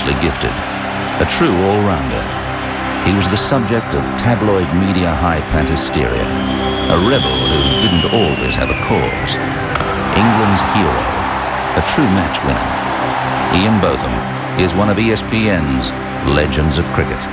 enormously gifted, a true all-rounder. He was the subject of tabloid media hype and hysteria, a rebel who didn't always have a cause. England's hero, a true match winner. Ian Botham is one of ESPN's legends of cricket.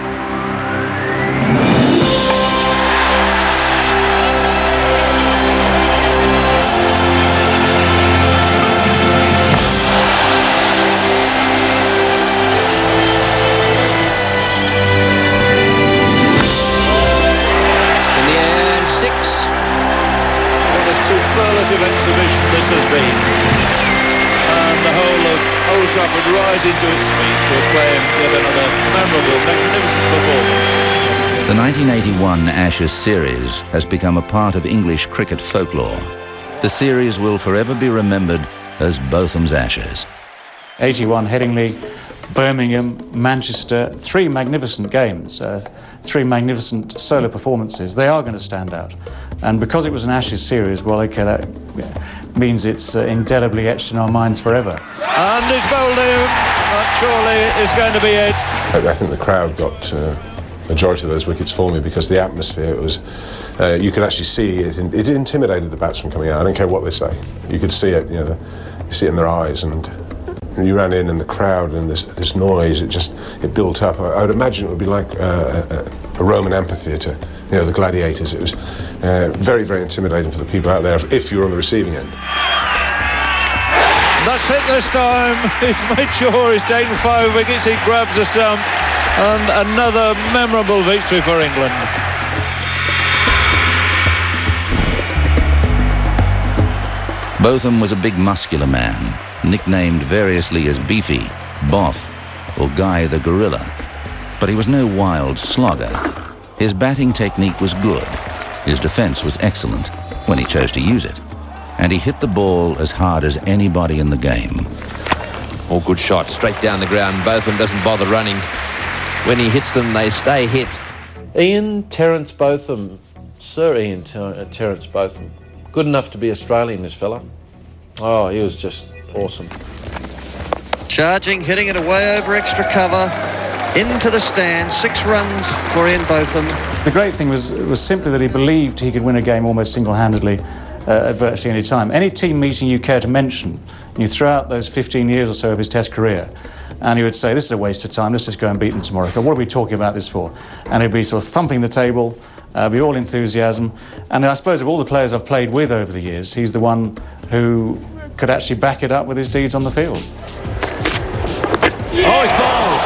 Superlative exhibition this has been, and the whole of Old Trafford rising to its feet to acclaim yet another memorable, magnificent performance. The 1981 Ashes series has become a part of English cricket folklore. The series will forever be remembered as Botham's Ashes. 81 Headingley, Birmingham, Manchester, three magnificent games, three magnificent solo performances. They are going to stand out. And because it was an Ashes series, well, OK, that means it's indelibly etched in our minds forever. And his bowled in, and surely is going to be it. I think the crowd got majority of those wickets for me because the atmosphere, it was, you could actually see it, it intimidated the batsmen coming out. I don't care what they say. You could see it, you see it in their eyes, and you ran in and the crowd and this noise, it built up. I would imagine it would be like a Roman amphitheatre, the gladiators. It was very, very intimidating for the people out there if you were on the receiving end. That's it this time. He's made sure he's taken 5 wickets. He grabs a stump, and another memorable victory for England. Botham was a big muscular man, nicknamed variously as Beefy, Boff, or Guy the Gorilla. But he was no wild slogger. His batting technique was good. His defence was excellent when he chose to use it. And he hit the ball as hard as anybody in the game. All good shots, straight down the ground. Botham doesn't bother running. When he hits them, they stay hit. Ian Terence Botham, Sir Ian Terence Botham. Good enough to be Australian, this fella. Oh, he was just awesome. Charging, hitting it away over extra cover, into the stand. 6 runs for Ian Botham. The great thing was simply that he believed he could win a game almost single-handedly at virtually any time. Any team meeting you care to mention, you throw out those 15 years or so of his Test career, and he would say, this is a waste of time, let's just go and beat them tomorrow. What are we talking about this for? And he'd be sort of thumping the table, be all enthusiasm. And I suppose of all the players I've played with over the years, he's the one who could actually back it up with his deeds on the field. Oh, he's bowled!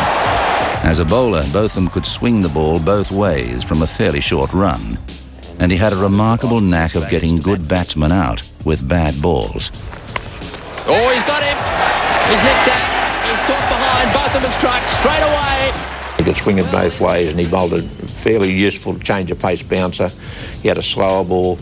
As a bowler, Botham could swing the ball both ways from a fairly short run, and he had a remarkable knack of getting good batsmen out with bad balls. Oh, he's got him! He's nicked it! He's caught behind, Botham has struck straight away! He could swing it both ways, and he bowled a fairly useful change of pace bouncer. He had a slower ball,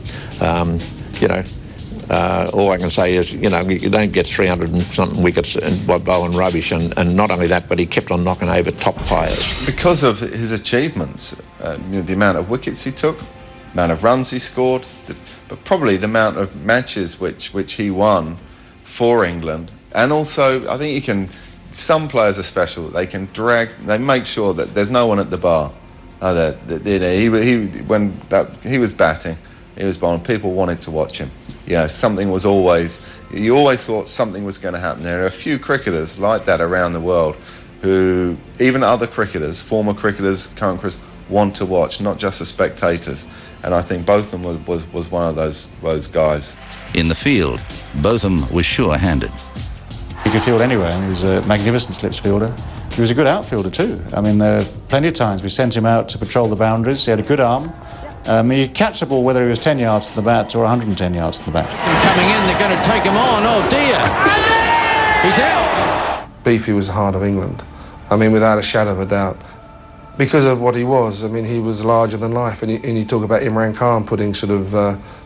all I can say is, you don't get 300 and something wickets by bowling rubbish, and not only that, but he kept on knocking over top players. Because of his achievements, the amount of wickets he took, the amount of runs he scored, but probably the amount of matches which he won for England, and also I think some players are special. They make sure that there's no one at the bar. When he was batting, he was bowling, people wanted to watch him. You always thought something was going to happen. There are a few cricketers like that around the world who, even other cricketers, former cricketers, current cricketers, want to watch, not just the spectators. And I think Botham was one of those guys. In the field, Botham was sure-handed. He could field anywhere, and he was a magnificent slips fielder. He was a good outfielder too. I mean, there are plenty of times we sent him out to patrol the boundaries. He had a good arm. He'd catch the ball whether he was 10 yards to the bat or 110 yards to the bat. Coming in, they're going to take him on. Oh dear, he's out. Beefy was the heart of England. I mean, without a shadow of a doubt. Because of what he was, I mean, he was larger than life. And you talk about Imran Khan putting sort of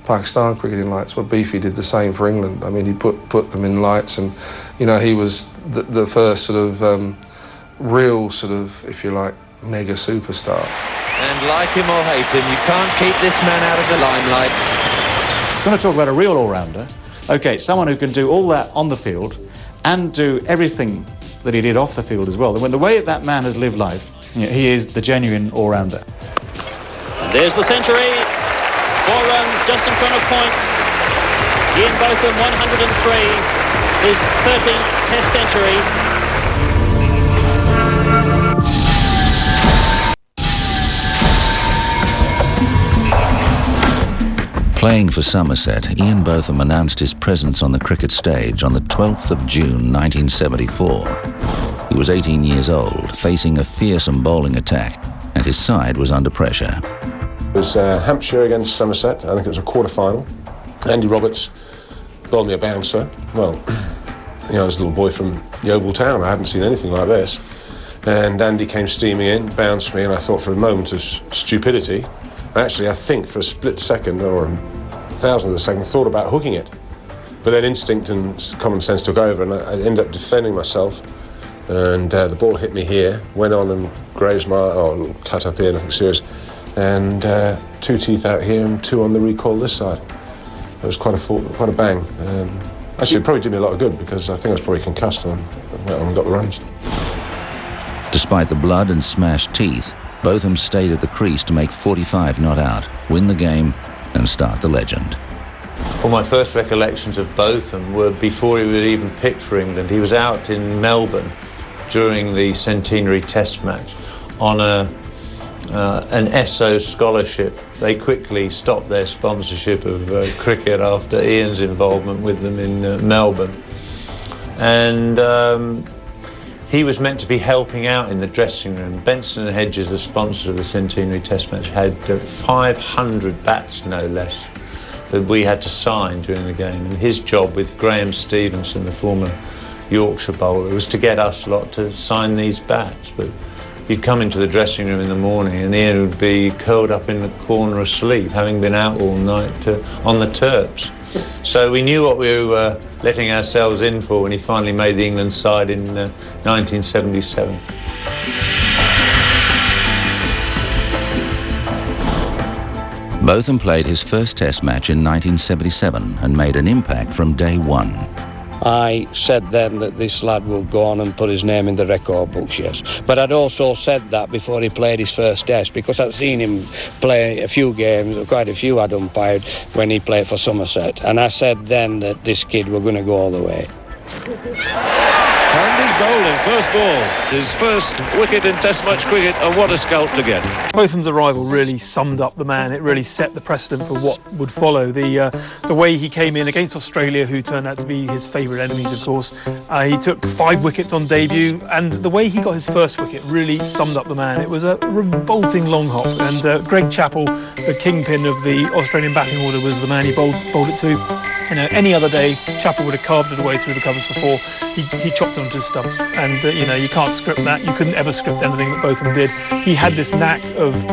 Pakistan cricket in lights. Well, Beefy did the same for England. I mean, he put them in lights, and, he was the first sort of real sort of, if you like, mega superstar. And like him or hate him, you can't keep this man out of the limelight. I'm going to talk about a real all-rounder. OK, someone who can do all that on the field and do everything that he did off the field as well. The way that man has lived life, he is the genuine all-rounder. There's the century. 4 runs just in front of points. Ian Botham, 103, his 13th Test century. Playing for Somerset, Ian Botham announced his presence on the cricket stage on the 12th of June 1974. He was 18 years old, facing a fearsome bowling attack, and his side was under pressure. It was Hampshire against Somerset. I think it was a quarter-final. Andy Roberts bowled me a bouncer. Well, I was a little boy from Yeovil Town. I hadn't seen anything like this. And Andy came steaming in, bounced me, and I thought for a moment of stupidity. Actually, I think for a split second, or a thousandth of a second, thought about hooking it. But then instinct and common sense took over, and I ended up defending myself. And the ball hit me here, went on and grazed my, a little cut up here, nothing serious. And 2 teeth out here and 2 on the recoil this side. It was quite a bang. Actually, it probably did me a lot of good because I think I was probably concussed and went on and got the runs. Despite the blood and smashed teeth, Botham stayed at the crease to make 45 not out, win the game and start the legend. Well, my first recollections of Botham were before he was even picked for England. He was out in Melbourne during the centenary test match on an SO scholarship. They quickly stopped their sponsorship of cricket after Ian's involvement with them in Melbourne. And he was meant to be helping out in the dressing room. Benson and Hedges, the sponsors of the centenary test match, had 500 bats, no less, that we had to sign during the game. And his job with Graham Stevenson, the former Yorkshire bowler, was to get us lot to sign these bats. But you'd come into the dressing room in the morning and Ian would be curled up in the corner asleep, having been out all night on the Terps. So we knew what we were letting ourselves in for when he finally made the England side in 1977. Botham played his first Test match in 1977 and made an impact from day one. I said then that this lad will go on and put his name in the record books, yes. But I'd also said that before he played his first Test, because I'd seen him play a few games, quite a few I'd umpired when he played for Somerset. And I said then that this kid were going to go all the way. And he's bowling, first ball, his first wicket in Test match cricket, and what a scalp to get. Botham's arrival really summed up the man. It really set the precedent for what would follow. The way he came in against Australia, who turned out to be his favourite enemies, of course. He took 5 wickets on debut, and the way he got his first wicket really summed up the man. It was a revolting long hop, and Greg Chappell, the kingpin of the Australian batting order, was the man he bowled it to. Any other day, Chappell would have carved it away through the covers for 4. He chopped it onto his stumps, and you can't script that. You couldn't ever script anything that Botham did. He had this knack of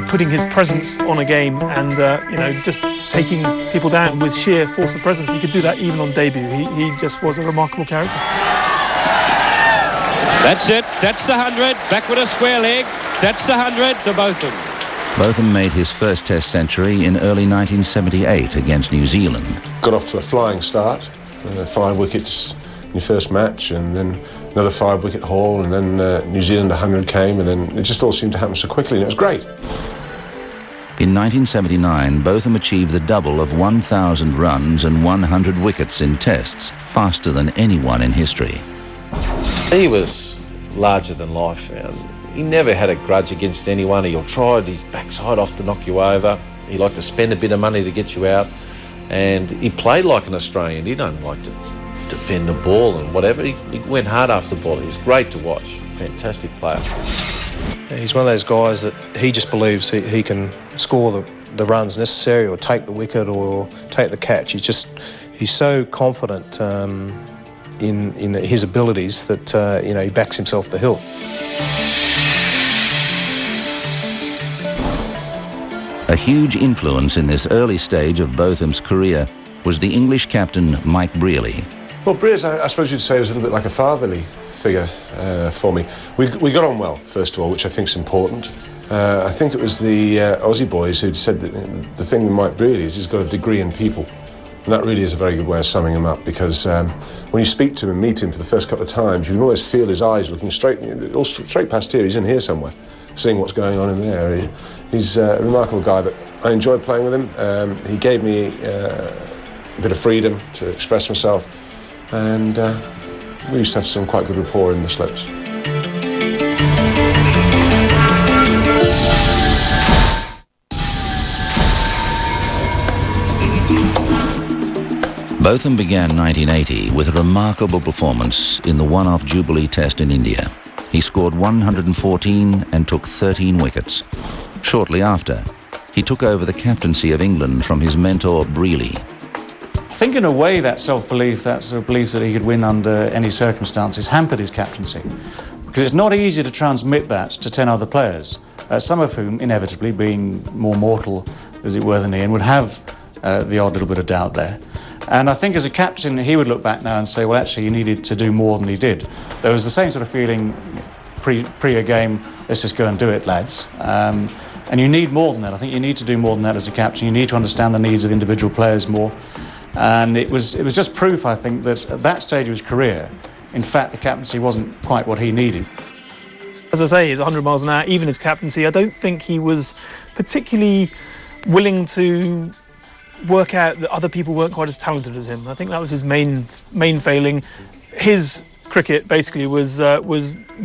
putting his presence on a game and just taking people down with sheer force of presence. He could do that even on debut. He just was a remarkable character. That's it. That's the 100. Back with a square leg. That's the 100 to Botham. Botham made his first Test century in early 1978 against New Zealand. Got off to a flying start, 5 wickets in your first match, and then another 5-wicket haul, and then New Zealand 100 came, and then it just all seemed to happen so quickly, and it was great. In 1979, Botham achieved the double of 1,000 runs and 100 wickets in Tests, faster than anyone in history. He was larger than life. He never had a grudge against anyone. He'll try his backside off to knock you over. He liked to spend a bit of money to get you out. And he played like an Australian. He don't like to defend the ball and whatever. He went hard after the ball. He was great to watch. Fantastic player. He's one of those guys that he just believes he can score the runs necessary, or take the wicket, or take the catch. He's so confident in his abilities that he backs himself to the hilt. A huge influence in this early stage of Botham's career was the English captain Mike Brearley. Well, Brears, I suppose you'd say, was a little bit like a fatherly figure for me. We got on well, first of all, which I think is important. I think it was the Aussie boys who'd said that the thing with Mike Brearley is he's got a degree in people. And that really is a very good way of summing him up, because when you speak to him and meet him for the first couple of times, you can always feel his eyes looking straight past here. He's in here somewhere, seeing what's going on in there. He's a remarkable guy, but I enjoyed playing with him. He gave me a bit of freedom to express myself, and we used to have some quite good rapport in the slips. Botham began 1980 with a remarkable performance in the one-off Jubilee Test in India. He scored 114 and took 13 wickets. Shortly after, he took over the captaincy of England from his mentor Brealey. I think in a way that self-belief, that sort of belief that he could win under any circumstances, hampered his captaincy. Because it's not easy to transmit that to 10 other players, some of whom, inevitably, being more mortal, as it were, than Ian, would have the odd little bit of doubt there. And I think as a captain, he would look back now and say, well, actually, he needed to do more than he did. There was the same sort of feeling pre a game, let's just go and do it, lads. And you need more than that. I think you need to do more than that as a captain. You need to understand the needs of individual players more. And it was just proof, I think, that at that stage of his career, in fact, the captaincy wasn't quite what he needed. As I say, he's 100 miles an hour, even his captaincy. I don't think he was particularly willing to work out that other people weren't quite as talented as him. I think that was his main failing. His cricket basically was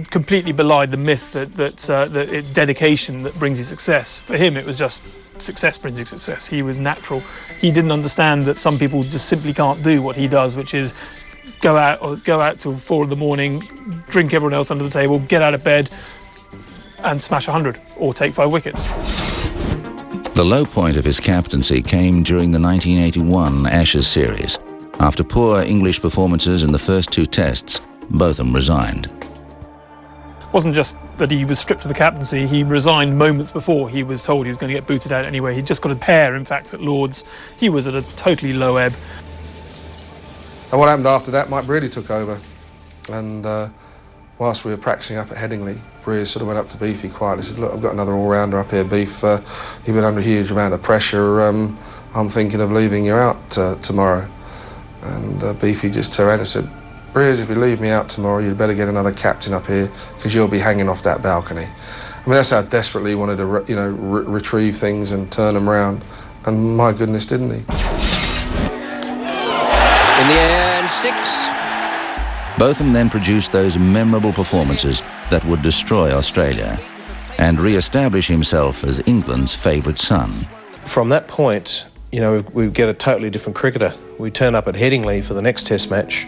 completely belied the myth that it's dedication that brings you success. For him, it was just success brings you success. He was natural. He didn't understand that some people just simply can't do what he does, which is go out till 4 in the morning, drink everyone else under the table, get out of bed, and smash 100 or take 5 wickets. The low point of his captaincy came during the 1981 Ashes series. After poor English performances in the first 2 tests, Botham resigned. It wasn't just that he was stripped of the captaincy, he resigned moments before he was told he was going to get booted out anyway. He'd just got a pair, in fact, at Lord's. He was at a totally low ebb. And what happened after that, Mike Brealey took over. And whilst we were practicing up at Headingley, Brealey sort of went up to Beefy quietly. He said, look, I've got another all-rounder up here, Beef. You've been under a huge amount of pressure. I'm thinking of leaving you out tomorrow. And Beefy just turned around and said, Breers, if you leave me out tomorrow, you'd better get another captain up here because you'll be hanging off that balcony. I mean, that's how desperately he wanted to retrieve things and turn them around. And my goodness, didn't he? In the air, and 6. Botham then produced those memorable performances that would destroy Australia and re-establish himself as England's favourite son. From that point, you know, we get a totally different cricketer. We turn up at Headingley for the next Test match.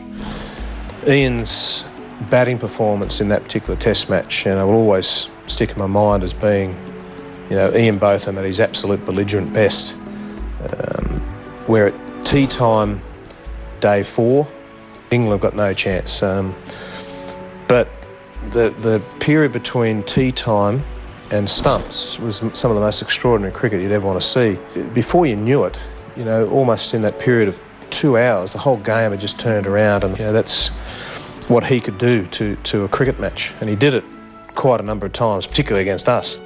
Ian's batting performance in that particular Test match, you know, will always stick in my mind as being, you know, Ian Botham at his absolute belligerent best. We're at tea time, day 4. England have got no chance. But the period between tea time and stumps was some of the most extraordinary cricket you'd ever want to see. Before you knew it, you know, almost in that period of 2 hours, the whole game had just turned around, and you know, that's what he could do to a cricket match. And he did it quite a number of times, particularly against us.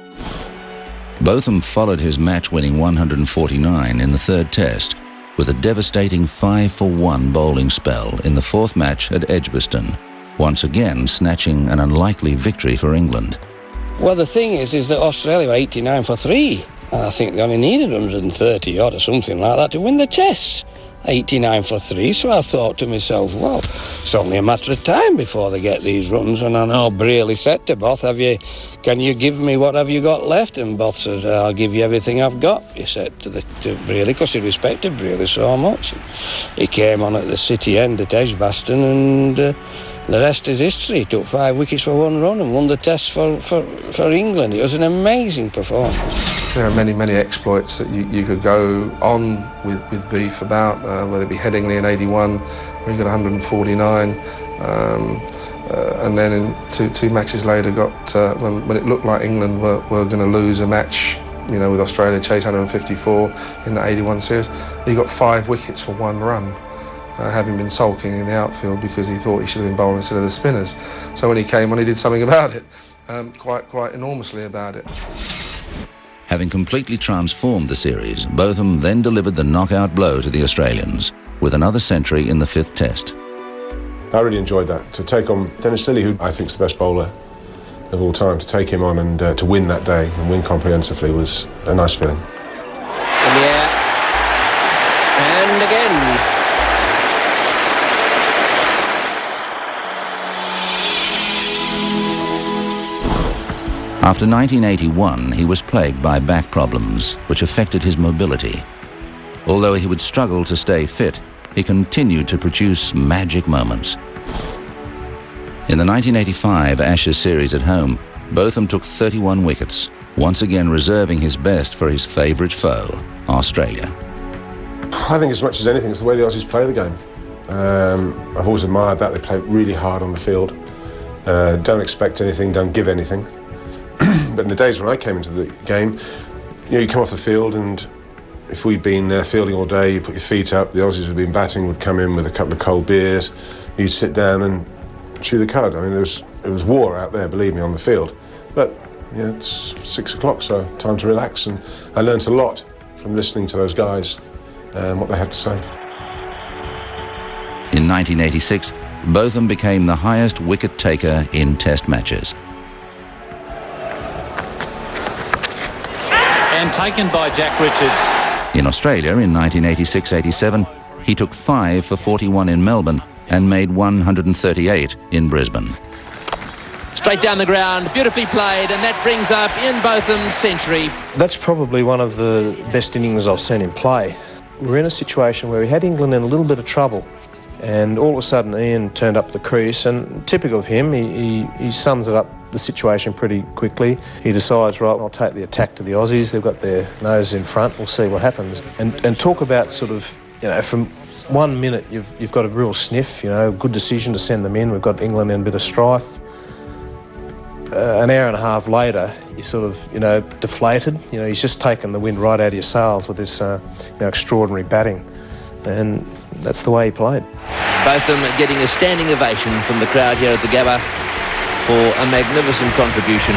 Botham followed his match-winning 149 in the 3rd Test with a devastating 5-for-1 bowling spell in the 4th match at Edgbaston, once again snatching an unlikely victory for England. Well, the thing is that Australia were 89 for 3, and I think they only needed 130 odd or something like that to win the Test. 89 for 3, so I thought to myself, well, it's only a matter of time before they get these runs. And I know Brealey said to Both, can you give me what have you got left? And Both said, I'll give you everything I've got, he said to Brealey, because he respected Brealey so much. He came on at the City end at Edgbaston, and the rest is history. He took 5 wickets for 1 run and won the Test for England. It was an amazing performance. There are many, many exploits that you could go on with Beef about, whether it be Headingley in 81, where he got 149, and then in two matches later got, when it looked like England were going to lose a match, you know, with Australia chase 154 in the 81 series, he got 5 wickets for 1 run. Having been sulking in the outfield because he thought he should have been bowling instead of the spinners. So when he came on, he did something about it, quite enormously about it. Having completely transformed the series, Botham then delivered the knockout blow to the Australians with another century in the 5th Test. I really enjoyed that. To take on Dennis Lillee, who I think is the best bowler of all time, to take him on and to win that day and win comprehensively was a nice feeling. In the air. And again. After 1981, he was plagued by back problems, which affected his mobility. Although he would struggle to stay fit, he continued to produce magic moments. In the 1985 Ashes series at home, Botham took 31 wickets, once again reserving his best for his favourite foe, Australia. I think as much as anything, it's the way the Aussies play the game. I've always admired that. They play really hard on the field. Don't expect anything, don't give anything. But in the days when I came into the game, you come off the field and if we'd been fielding all day, you put your feet up, the Aussies had been batting, would come in with a couple of cold beers, you'd sit down and chew the cud. I mean, it was war out there, believe me, on the field. But it's 6 o'clock, so time to relax. And I learnt a lot from listening to those guys and what they had to say. In 1986, Botham became the highest wicket taker in Test matches. And taken by Jack Richards. In Australia in 1986-87, he took 5 for 41 in Melbourne and made 138 in Brisbane. Straight down the ground, beautifully played, and that brings up Ian Botham's century. That's probably one of the best innings I've seen him play. We're in a situation where we had England in a little bit of trouble, and all of a sudden Ian turned up the crease, and typical of him, he sums it up the situation pretty quickly. He decides, right, I'll take the attack to the Aussies. They've got their nose in front. We'll see what happens. And talk about sort of, from 1 minute you've got a real sniff, good decision to send them in. We've got England in a bit of strife. An hour and a half later, you're sort of, deflated. He's just taken the wind right out of your sails with this, extraordinary batting. And that's the way he played. Botham getting a standing ovation from the crowd here at the Gabba for a magnificent contribution.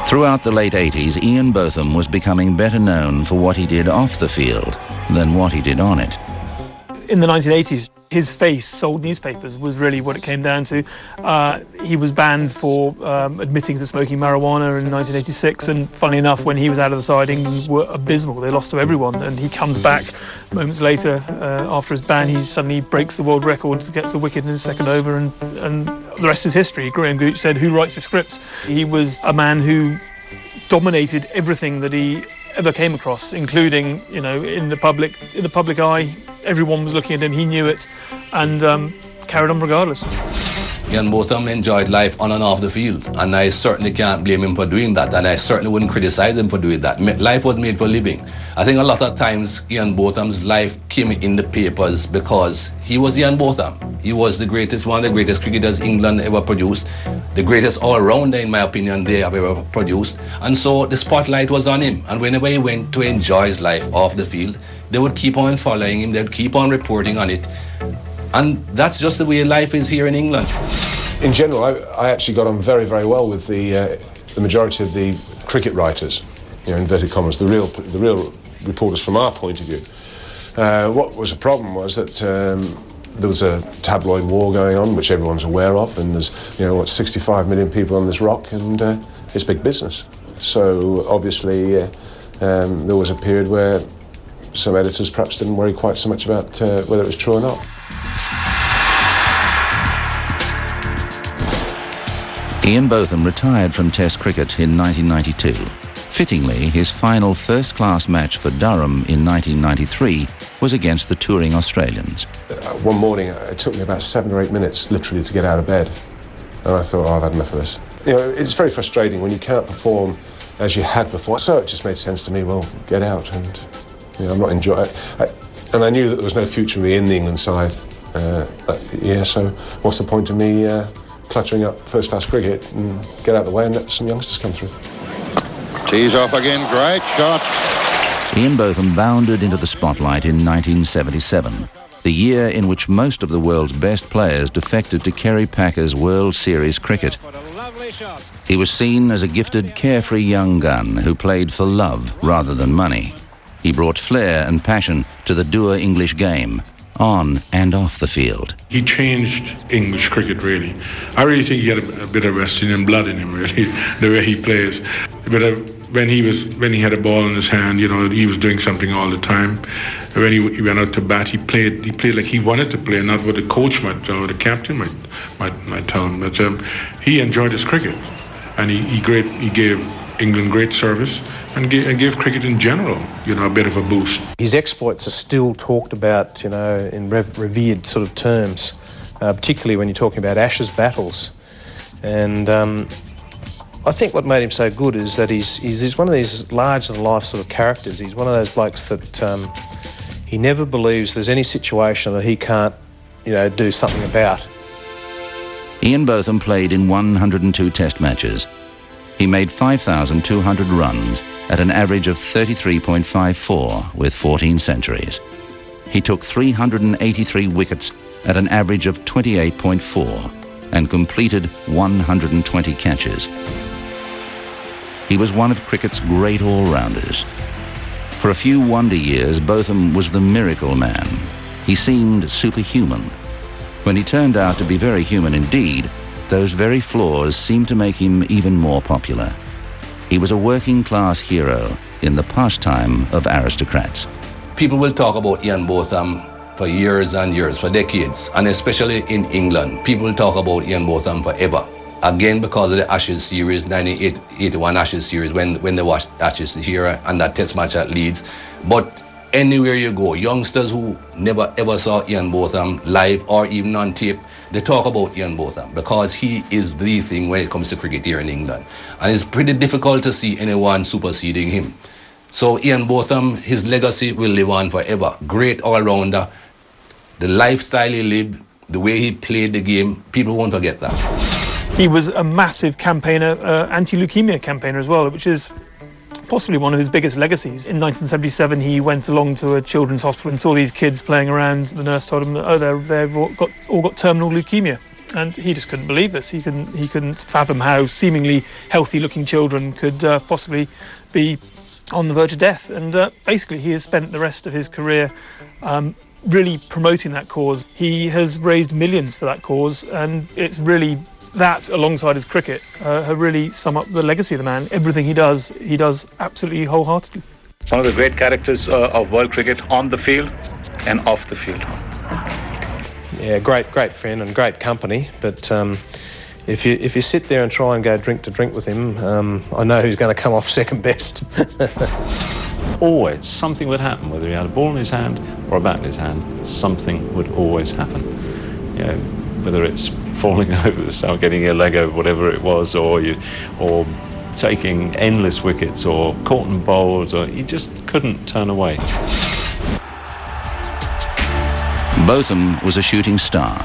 Throughout the late 80s, Ian Botham was becoming better known for what he did off the field than what he did on it. In the 1980s, his face sold newspapers was really what it came down to. He was banned for admitting to smoking marijuana in 1986, and funnily enough, when he was out of the side, England were abysmal. They lost to everyone, and he comes back moments later after his ban. He suddenly breaks the world record, gets a wicket in his second over, and the rest is history. Graham Gooch said, "Who writes the scripts?" He was a man who dominated everything that he ever came across, including, in the public eye. Everyone was looking at him, he knew it, and carried on regardless. Ian Botham enjoyed life on and off the field, and I certainly can't blame him for doing that, and I certainly wouldn't criticize him for doing that. Life was made for living. I think a lot of times Ian Botham's life came in the papers because he was Ian Botham. He was one of the greatest cricketers England ever produced, the greatest all-rounder, in my opinion, they have ever produced, and so the spotlight was on him, and whenever he went to enjoy his life off the field, they would keep on following him, they would keep on reporting on it. And that's just the way life is here in England. In general, I actually got on very, very well with the majority of the cricket writers, inverted commas, the real reporters from our point of view. What was a problem was that there was a tabloid war going on, which everyone's aware of, and there's 65 million people on this rock, and it's big business. So obviously there was a period where some editors perhaps didn't worry quite so much about whether it was true or not. Ian Botham retired from Test cricket in 1992. Fittingly, his final first-class match for Durham in 1993 was against the touring Australians. One morning, it took me about 7 or 8 minutes, literally, to get out of bed. And I thought, I've had enough of this. It's very frustrating when you can't perform as you had before. So it just made sense to me, well, get out. And I'm not enjoying it. And I knew that there was no future for me in the England side so what's the point of me cluttering up first-class cricket and get out of the way and let some youngsters come through. Tees off again, great shot. Ian Botham bounded into the spotlight in 1977. the year in which most of the world's best players defected to Kerry Packer's World Series cricket. He was seen as a gifted, carefree young gun who played for love rather than money. He brought flair and passion to the dour English game, on and off the field. He changed English cricket, really. I really think he had a bit of West Indian blood in him, really, the way he plays. But when he had a ball in his hand, you know, he was doing something all the time. When he went out to bat, he played like he wanted to play, not what the coach might or the captain might tell him. But he enjoyed his cricket, and he gave England great service. And gave cricket in general, you know, a bit of a boost. His exploits are still talked about, you know, in revered sort of terms, particularly when you're talking about Ashes battles. And I think what made him so good is that he's one of these larger-than-life sort of characters. He's one of those blokes that he never believes there's any situation that he can't, you know, do something about. Ian Botham played in 102 Test matches. He made 5,200 runs at an average of 33.54 with 14 centuries. He took 383 wickets at an average of 28.4 and completed 120 catches. He was one of cricket's great all-rounders. For a few wonder years, Botham was the miracle man. He seemed superhuman. When he turned out to be very human indeed, those very flaws seemed to make him even more popular. He was a working-class hero in the pastime of aristocrats. People will talk about Ian Botham for years and years, for decades, and especially in England. People will talk about Ian Botham forever. Again, because of the Ashes series, 1981 Ashes series, when they watched Ashes here and that Test match at Leeds. But anywhere you go, youngsters who never ever saw Ian Botham live or even on tape, they talk about Ian Botham because he is the thing when it comes to cricket here in England. And it's pretty difficult to see anyone superseding him. So Ian Botham, his legacy will live on forever. Great all-rounder. The lifestyle he lived, the way he played the game, people won't forget that. He was a massive campaigner, anti-leukemia campaigner as well, which is possibly one of his biggest legacies. In 1977, he went along to a children's hospital and saw these kids playing around. The nurse told him that, oh, they've all got terminal leukemia. And he just couldn't believe this. He couldn't fathom how seemingly healthy-looking children could possibly be on the verge of death. And basically, he has spent the rest of his career really promoting that cause. He has raised millions for that cause, and it's really that, alongside his cricket, really sum up the legacy of the man. Everything he does absolutely wholeheartedly. One of the great characters of world cricket, on the field and off the field. Yeah, great friend and great company. But if you sit there and try and go drink to drink with him, I know who's going to come off second best. Always something would happen, whether he had a ball in his hand or a bat in his hand. Something would always happen. You know, whether it's falling over the stump, getting your leg over, whatever it was, or taking endless wickets, or caught and bowled, or he just couldn't turn away. Botham was a shooting star,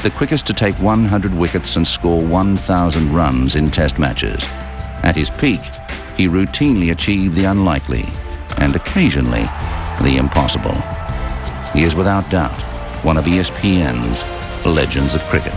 the quickest to take 100 wickets and score 1,000 runs in Test matches. At his peak, he routinely achieved the unlikely and occasionally the impossible. He is without doubt one of ESPN's legends of cricket.